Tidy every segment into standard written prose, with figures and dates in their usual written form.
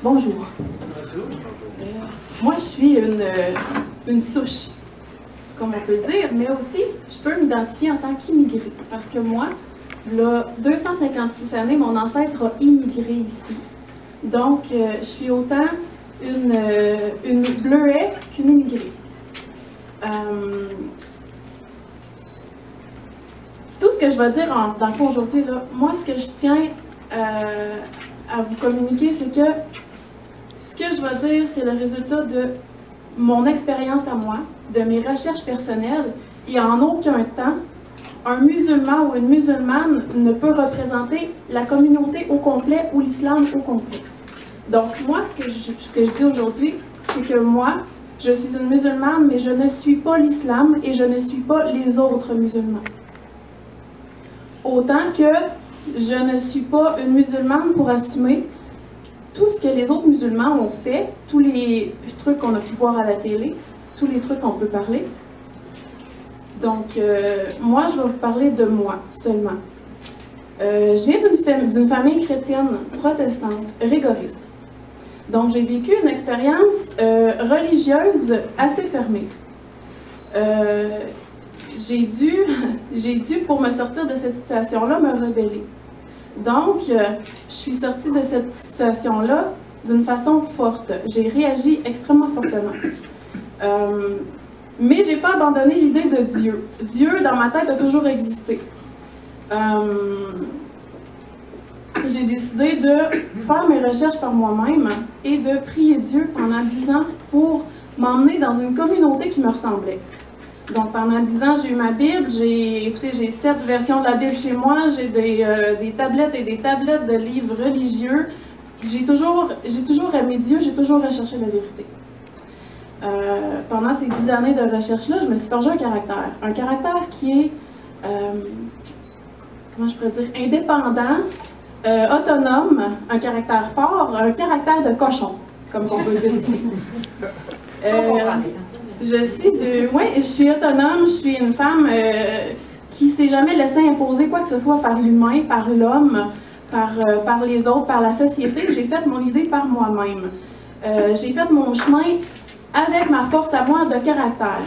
Bonjour. Moi, je suis une souche, comme on peut dire, mais aussi, je peux m'identifier en tant qu'immigré. Parce que moi, là, 256 années, mon ancêtre a immigré ici. Donc, je suis autant une bleuette qu'une immigrée. Tout ce que je vais dire dans le fond aujourd'hui, moi, ce que je tiens à vous communiquer, c'est que ce que je vais dire, c'est le résultat de mon expérience à moi, de mes recherches personnelles, et en aucun temps, un musulman ou une musulmane ne peut représenter la communauté au complet ou l'islam au complet. Donc, moi, ce que je dis aujourd'hui, c'est que moi, je suis une musulmane, mais je ne suis pas l'islam et je ne suis pas les autres musulmans. Autant que je ne suis pas une musulmane pour assumer tout ce que les autres musulmans ont fait, tous les trucs qu'on a pu voir à la télé, tous les trucs qu'on peut parler. Donc, moi, je vais vous parler de moi seulement. Je viens d'une famille chrétienne protestante, rigoriste. Donc, j'ai vécu une expérience religieuse assez fermée. J'ai dû, pour me sortir de cette situation-là, me rebeller. Donc, je suis sortie de cette situation-là d'une façon forte. J'ai réagi extrêmement fortement. Mais je n'ai pas abandonné l'idée de Dieu. Dieu, dans ma tête, a toujours existé. J'ai décidé de faire mes recherches par moi-même et de prier Dieu pendant 10 ans pour m'emmener dans une communauté qui me ressemblait. Donc, pendant 10 ans, j'ai eu ma Bible, j'ai 7 versions de la Bible chez moi, j'ai des tablettes et des tablettes de livres religieux. J'ai toujours aimé Dieu, j'ai toujours recherché la vérité. Pendant ces 10 années de recherche-là, je me suis forgé un caractère qui est, comment je pourrais dire, indépendant, autonome, un caractère fort, un caractère de cochon, comme on peut dire ici. Je suis autonome, je suis une femme qui ne s'est jamais laissée imposer quoi que ce soit par l'humain, par l'homme, par les autres, par la société. J'ai fait mon idée par moi-même. J'ai fait mon chemin avec ma force à moi de caractère.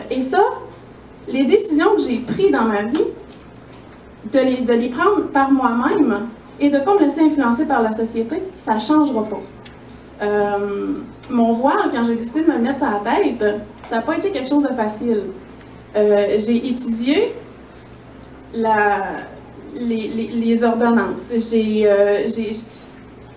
Et ça, les décisions que j'ai prises dans ma vie, de les prendre par moi-même et de ne pas me laisser influencer par la société, ça ne changera pas. Mon voile, quand j'ai décidé de me le mettre sur la tête, ça n'a pas été quelque chose de facile. J'ai étudié les ordonnances.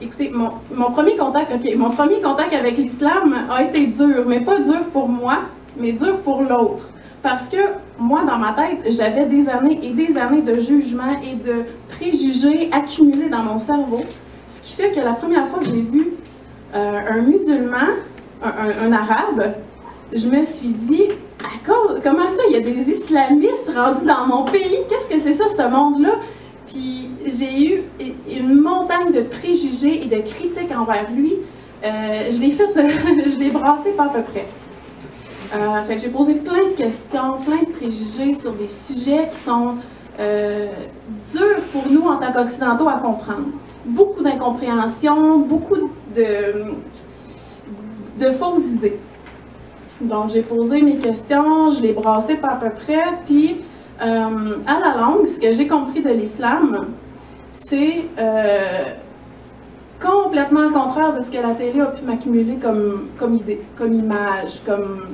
Écoutez, mon premier contact avec l'islam a été dur, mais pas dur pour moi, mais dur pour l'autre. Parce que moi, dans ma tête, j'avais des années et des années de jugement et de préjugés accumulés dans mon cerveau, ce qui fait que la première fois que j'ai vu un musulman, un arabe, je me suis dit, comment ça, il y a des islamistes rendus dans mon pays? Qu'est-ce que c'est ça, ce monde-là? Puis j'ai eu une montagne de préjugés et de critiques envers lui. Je l'ai brassé pas à peu près. Fait que j'ai posé plein de questions, plein de préjugés sur des sujets qui sont durs pour nous en tant qu'occidentaux à comprendre. Beaucoup d'incompréhension, beaucoup de fausses idées. Donc, j'ai posé mes questions, je les brassais pas à peu près, puis à la longue, ce que j'ai compris de l'islam, c'est complètement le contraire de ce que la télé a pu m'accumuler comme idée, comme image, comme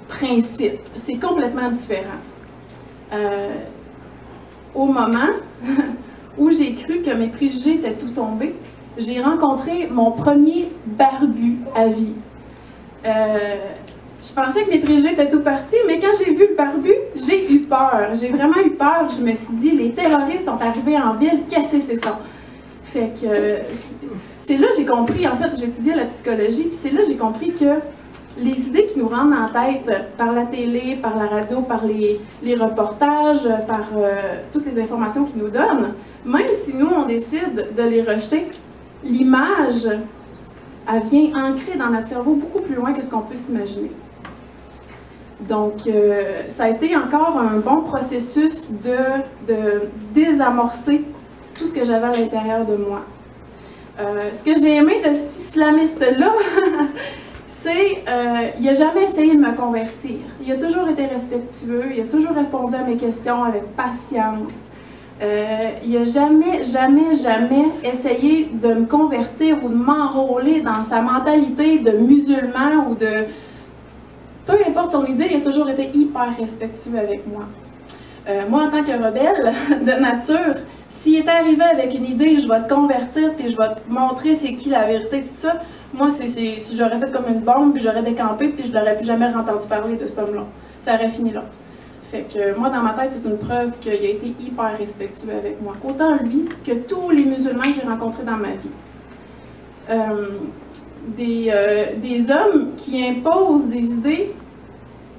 principe. C'est complètement différent. Au moment où j'ai cru que mes préjugés étaient tout tombés, j'ai rencontré mon premier barbu à vie. Je pensais que mes préjugés étaient tout partis, mais quand j'ai vu le barbu, j'ai eu peur. J'ai vraiment eu peur. Je me suis dit, les terroristes sont arrivés en ville, qu'est-ce que c'est ça? Fait que c'est là que j'ai compris, en fait, j'ai étudié la psychologie, puis c'est là que j'ai compris que les idées qui nous rentrent en tête par la télé, par la radio, par les reportages, par toutes les informations qu'ils nous donnent, même si nous, on décide de les rejeter, l'image, elle vient ancrer dans notre cerveau beaucoup plus loin que ce qu'on peut s'imaginer. Donc, ça a été encore un bon processus de désamorcer tout ce que j'avais à l'intérieur de moi. Ce que j'ai aimé de cet islamiste-là, c'est qu'il n'a jamais essayé de me convertir. Il a toujours été respectueux, il a toujours répondu à mes questions avec patience. Il n'a jamais essayé de me convertir ou de m'enrôler dans sa mentalité de musulman ou de... Peu importe son idée, il a toujours été hyper respectueux avec moi. Moi, en tant que rebelle de nature, s'il était arrivé avec une idée, je vais te convertir, puis je vais te montrer c'est qui la vérité, tout ça, moi, j'aurais fait comme une bombe, puis j'aurais décampé, puis je n'aurais plus jamais entendu parler de cet homme-là. Ça aurait fini là. Fait que moi, dans ma tête, c'est une preuve qu'il a été hyper respectueux avec moi. Autant lui que tous les musulmans que j'ai rencontrés dans ma vie. Des hommes qui imposent des idées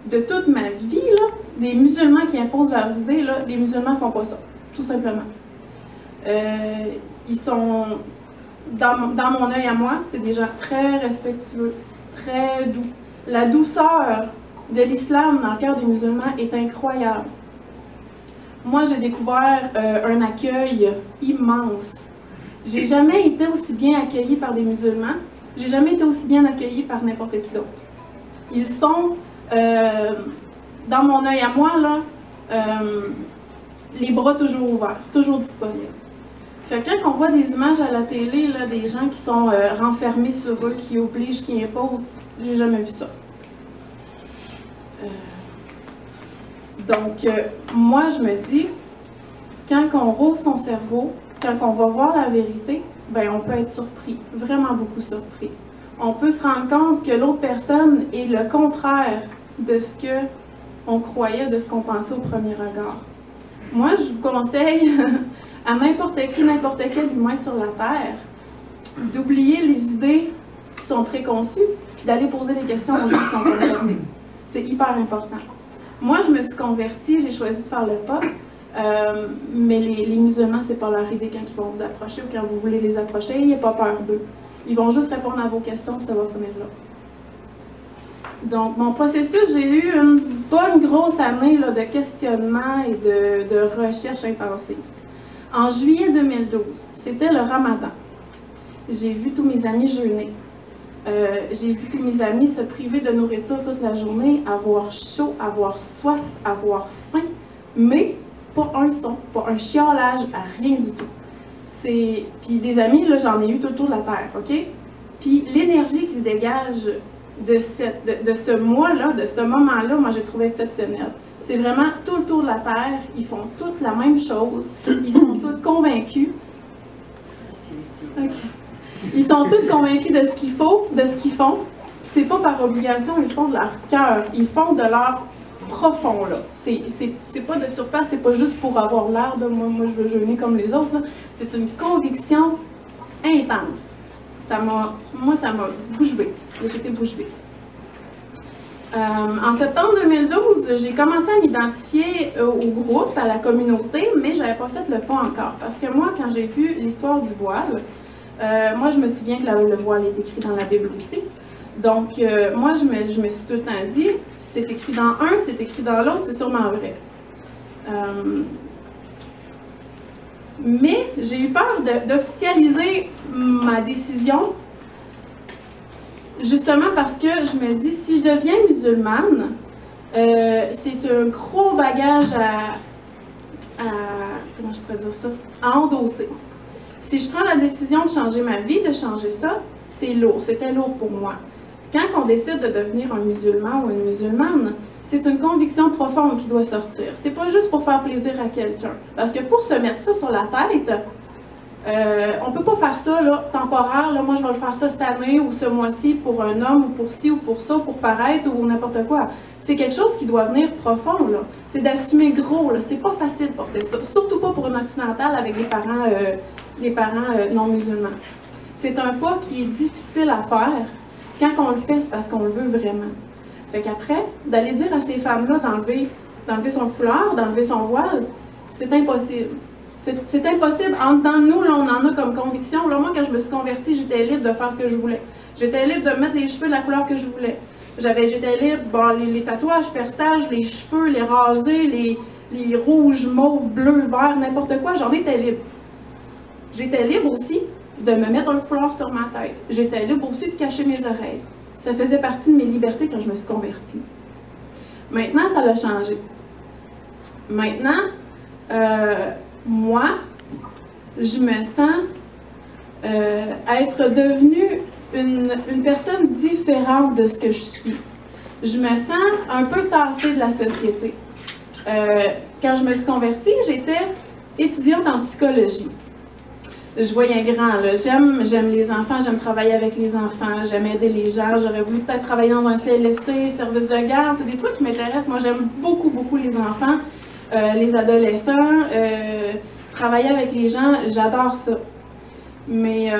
de toute ma vie, là, des musulmans qui imposent leurs idées, là, les musulmans ne font pas ça, tout simplement. Ils sont, dans mon œil à moi, c'est des gens très respectueux, très doux. La douceur de l'islam dans le cœur des musulmans est incroyable. Moi, j'ai découvert un accueil immense. J'ai jamais été aussi bien accueillie par des musulmans. J'ai jamais été aussi bien accueillie par n'importe qui d'autre. Ils sont, dans mon œil à moi, là, les bras toujours ouverts, toujours disponibles. Fait que quand on voit des images à la télé, là, des gens qui sont renfermés sur eux, qui obligent, qui imposent, j'ai jamais vu ça. Donc, moi, je me dis, quand on rouvre son cerveau, quand on va voir la vérité, ben, on peut être surpris, vraiment beaucoup surpris. On peut se rendre compte que l'autre personne est le contraire de ce qu'on croyait, de ce qu'on pensait au premier regard. Moi, je vous conseille à n'importe qui, n'importe quel humain sur la Terre, d'oublier les idées qui sont préconçues, puis d'aller poser des questions aux gens qui sont concernés. C'est hyper important. Moi, je me suis convertie, j'ai choisi de faire le pas, mais les musulmans, c'est pas leur idée quand ils vont vous approcher ou quand vous voulez les approcher, il n'y a pas peur d'eux. Ils vont juste répondre à vos questions, ça va finir là. Donc, mon processus, j'ai eu une bonne grosse année là, de questionnement et de recherche intensive. En juillet 2012, c'était le Ramadan. J'ai vu tous mes amis jeûner. J'ai vu tous mes amis se priver de nourriture toute la journée, avoir chaud, avoir soif, avoir faim, mais pas un son, pas un chiolage, à rien du tout. Puis des amis, là, j'en ai eu tout autour de la terre, OK? Puis l'énergie qui se dégage de ce mois-là, de ce moment-là, moi, j'ai trouvé exceptionnel. C'est vraiment tout le tour de la terre, ils font toutes la même chose, ils sont tous convaincus. Okay. Ils sont tous convaincus de ce qu'il faut, de ce qu'ils font. C'est pas par obligation, ils font de leur cœur, ils font de leur profond, là. C'est pas de surface, c'est pas juste pour avoir l'air de moi je veux jeûner comme les autres, c'est une conviction intense. Moi, ça m'a bouche bée. J'ai été bouche bée. En septembre 2012, j'ai commencé à m'identifier au groupe, à la communauté, mais je n'avais pas fait le pas encore. Parce que moi, quand j'ai vu l'histoire du voile, moi, je me souviens que le voile est écrit dans la Bible aussi. Donc, moi, je me suis tout le temps dit, si c'est écrit dans un, c'est écrit dans l'autre, c'est sûrement vrai. Mais j'ai eu peur d'officialiser ma décision, justement parce que je me dis, si je deviens musulmane, c'est un gros bagage comment je pourrais dire ça, à endosser. Si je prends la décision de changer ma vie, de changer ça, c'est lourd, c'était lourd pour moi. Quand on décide de devenir un musulman ou une musulmane, c'est une conviction profonde qui doit sortir. C'est pas juste pour faire plaisir à quelqu'un. Parce que pour se mettre ça sur la tête, on peut pas faire ça là, temporaire, là, moi je vais le faire ça cette année ou ce mois-ci pour un homme ou pour ci ou pour ça, pour paraître ou n'importe quoi. C'est quelque chose qui doit venir profond, là. C'est d'assumer gros, là. C'est pas facile de porter ça. Surtout pas pour une occidentale avec des parents non musulmans. C'est un pas qui est difficile à faire. Quand on le fait, c'est parce qu'on le veut vraiment. Fait qu'après, d'aller dire à ces femmes-là d'enlever son foulard, d'enlever son voile, c'est impossible. C'est impossible. En dedans de nous, là, on en a comme conviction. Là, moi, quand je me suis convertie, j'étais libre de faire ce que je voulais. J'étais libre de mettre les cheveux de la couleur que je voulais. J'étais libre, bon, les tatouages, perçages, les cheveux, les rasés, les rouges, mauves, bleus, verts, n'importe quoi, j'en étais libre. J'étais libre aussi de me mettre un foulard sur ma tête. J'étais libre aussi de cacher mes oreilles. Ça faisait partie de mes libertés quand je me suis convertie. Maintenant, ça a changé. Maintenant, moi, je me sens être devenue une personne différente de ce que je suis. Je me sens un peu tassée de la société. Quand je me suis convertie, j'étais étudiante en psychologie. Je voyais grand, là. J'aime les enfants, j'aime travailler avec les enfants, j'aime aider les gens. J'aurais voulu peut-être travailler dans un CLSC, service de garde. C'est des trucs qui m'intéressent. Moi, j'aime beaucoup, beaucoup les enfants, les adolescents, travailler avec les gens, j'adore ça. Mais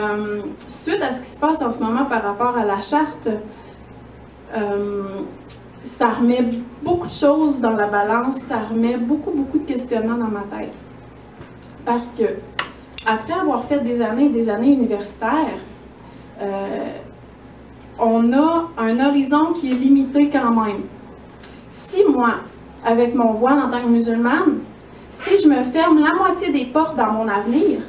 suite à ce qui se passe en ce moment par rapport à la charte, ça remet beaucoup de choses dans la balance, ça remet beaucoup, beaucoup de questionnements dans ma tête. Parce que, après avoir fait des années universitaires, on a un horizon qui est limité quand même. Si moi, avec mon voile en tant que musulmane, si je me ferme la moitié des portes dans mon avenir,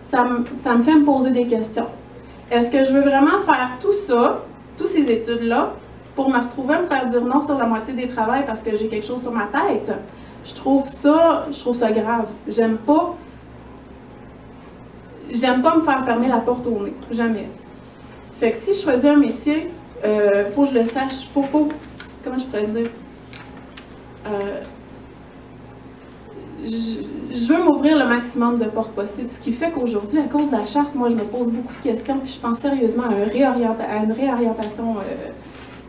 ça me fait me poser des questions. Est-ce que je veux vraiment faire tout ça, toutes ces études-là, pour me retrouver à me faire dire non sur la moitié des travails parce que j'ai quelque chose sur ma tête? Je trouve ça grave. J'aime pas me faire fermer la porte au nez. Jamais. Fait que si je choisis un métier, faut que je le sache. Comment je pourrais dire? Je veux m'ouvrir le maximum de portes possibles, ce qui fait qu'aujourd'hui, à cause de la charte, moi, je me pose beaucoup de questions, puis je pense sérieusement à une réorientation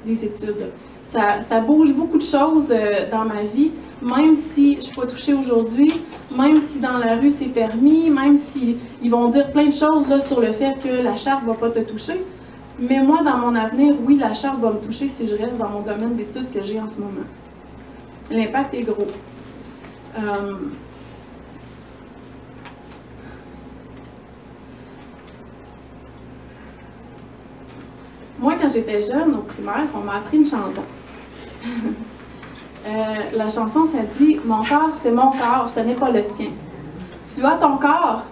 des études. Ça bouge beaucoup de choses dans ma vie, même si je ne suis pas touchée aujourd'hui, même si dans la rue c'est permis, même si ils vont dire plein de choses là, sur le fait que la charte ne va pas te toucher. Mais moi, dans mon avenir, oui, la charte va me toucher si je reste dans mon domaine d'études que j'ai en ce moment. L'impact est gros. Moi, quand j'étais jeune, au primaire, on m'a appris une chanson. La chanson, ça dit « Mon corps, c'est mon corps, ce n'est pas le tien. Tu as ton corps,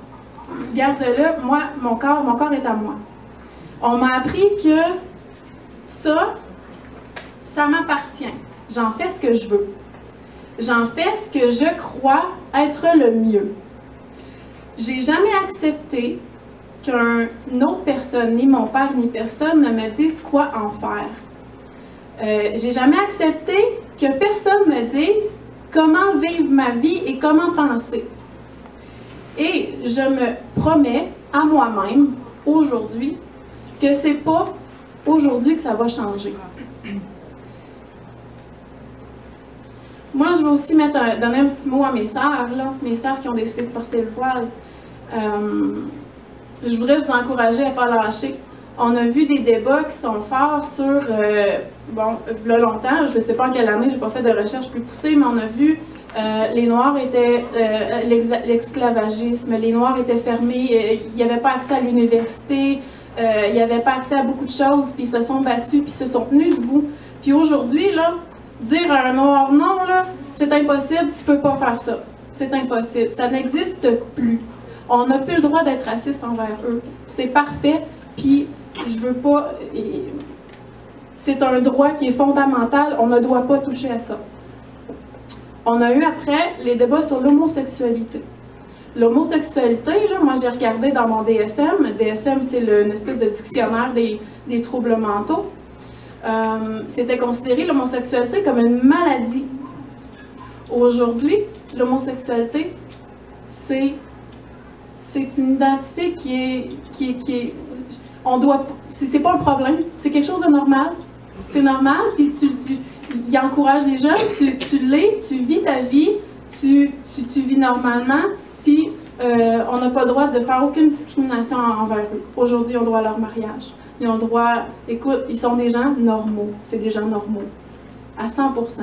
garde-le, moi, mon corps est à moi. » On m'a appris que ça m'appartient. J'en fais ce que je veux. J'en fais ce que je crois être le mieux. J'ai jamais accepté qu'une autre personne, ni mon père, ni personne, ne me dise quoi en faire. J'ai jamais accepté que personne me dise comment vivre ma vie et comment penser. Et je me promets à moi-même, aujourd'hui, que c'est pas aujourd'hui que ça va changer. Moi, je veux aussi donner un petit mot à mes sœurs, mes sœurs qui ont décidé de porter le voile. Je voudrais vous encourager à ne pas lâcher. On a vu des débats qui sont forts sur, il y a longtemps, je ne sais pas en quelle année, je n'ai pas fait de recherche plus poussée, mais on a vu les Noirs étaient, l'esclavagisme, les Noirs étaient fermés, il n'y avait pas accès à l'université, il n'y avait pas accès à beaucoup de choses, puis ils se sont battus, puis ils se sont tenus debout. Puis aujourd'hui, là, dire à un Noir non, là, c'est impossible, tu ne peux pas faire ça. C'est impossible, ça n'existe plus. On n'a plus le droit d'être raciste envers eux. C'est parfait, puis je veux pas... C'est un droit qui est fondamental, on ne doit pas toucher à ça. On a eu après les débats sur l'homosexualité. L'homosexualité, là, moi j'ai regardé dans mon DSM. DSM, c'est une espèce de dictionnaire des troubles mentaux. C'était considéré l'homosexualité comme une maladie. Aujourd'hui, l'homosexualité, c'est une identité qui est on doit, c'est pas un problème, c'est quelque chose de normal. C'est normal, puis il encourage les jeunes, tu l'es, tu vis ta vie, tu vis normalement, puis on n'a pas le droit de faire aucune discrimination envers eux. Aujourd'hui, ils ont droit à leur mariage. Ils ont le droit, écoute, ils sont des gens normaux, c'est des gens normaux, à 100%.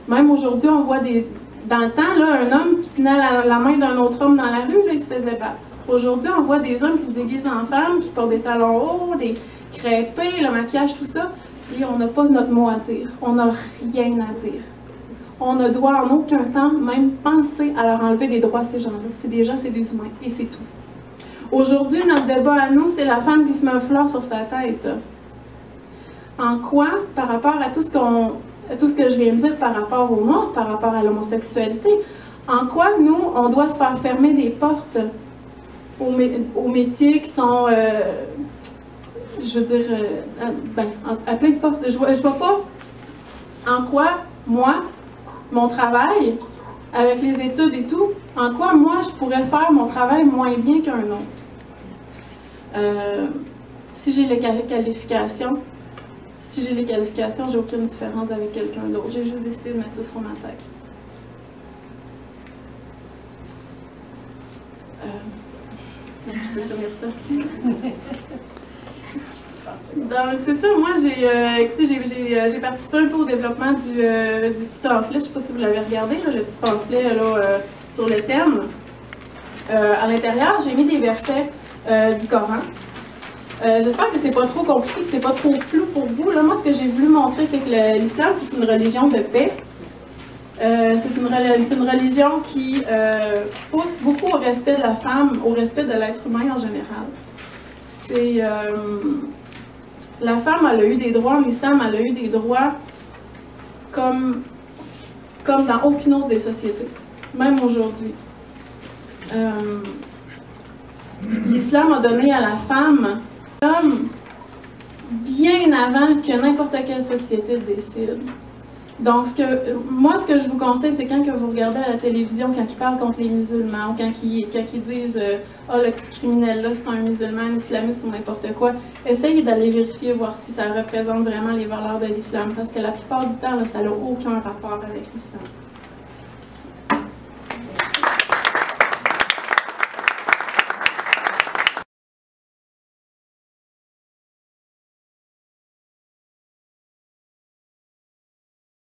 Même aujourd'hui, on voit dans le temps, là, un homme qui tenait la main d'un autre homme dans la rue, là, il se faisait battre. Aujourd'hui, on voit des hommes qui se déguisent en femmes, qui portent des talons hauts, des crêpés, le maquillage, tout ça, et on n'a pas notre mot à dire. On n'a rien à dire. On ne doit en aucun temps même penser à leur enlever des droits à ces gens-là. C'est des gens, c'est des humains, et c'est tout. Aujourd'hui, notre débat à nous, c'est la femme qui se met un fleur sur sa tête. En quoi, par rapport à tout ce que je viens de dire par rapport au Noirs, par rapport à l'homosexualité, en quoi, nous, on doit se faire fermer des portes aux métiers qui sont, je veux dire, à plein de portes. Je vois pas en quoi, moi, mon travail, avec les études et tout, en quoi, moi, je pourrais faire mon travail moins bien qu'un autre. Si j'ai les qualifications, j'ai aucune différence avec quelqu'un d'autre. J'ai juste décidé de mettre ça sur ma tête. Je peux dire ça. Donc, c'est ça. Moi, j'ai participé un peu au développement du petit pamphlet. Je ne sais pas si vous l'avez regardé, là, le petit pamphlet là, sur le thème. À l'intérieur, j'ai mis des versets du Coran. J'espère que c'est pas trop compliqué, que c'est pas trop flou pour vous. Là, moi, ce que j'ai voulu montrer, c'est que l'islam, c'est une religion de paix. C'est une religion qui pousse beaucoup au respect de la femme, au respect de l'être humain en général. La femme, elle a eu des droits en islam, elle a eu des droits comme dans aucune autre des sociétés, même aujourd'hui. L'islam a donné à la femme l'homme bien avant que n'importe quelle société le décide. Donc, ce que je vous conseille, c'est quand que vous regardez à la télévision, quand ils parlent contre les musulmans, ou quand ils disent « Ah, le petit criminel-là, c'est un musulman, un islamiste ou n'importe quoi », essayez d'aller vérifier, voir si ça représente vraiment les valeurs de l'islam, parce que la plupart du temps, là, ça n'a aucun rapport avec l'islam.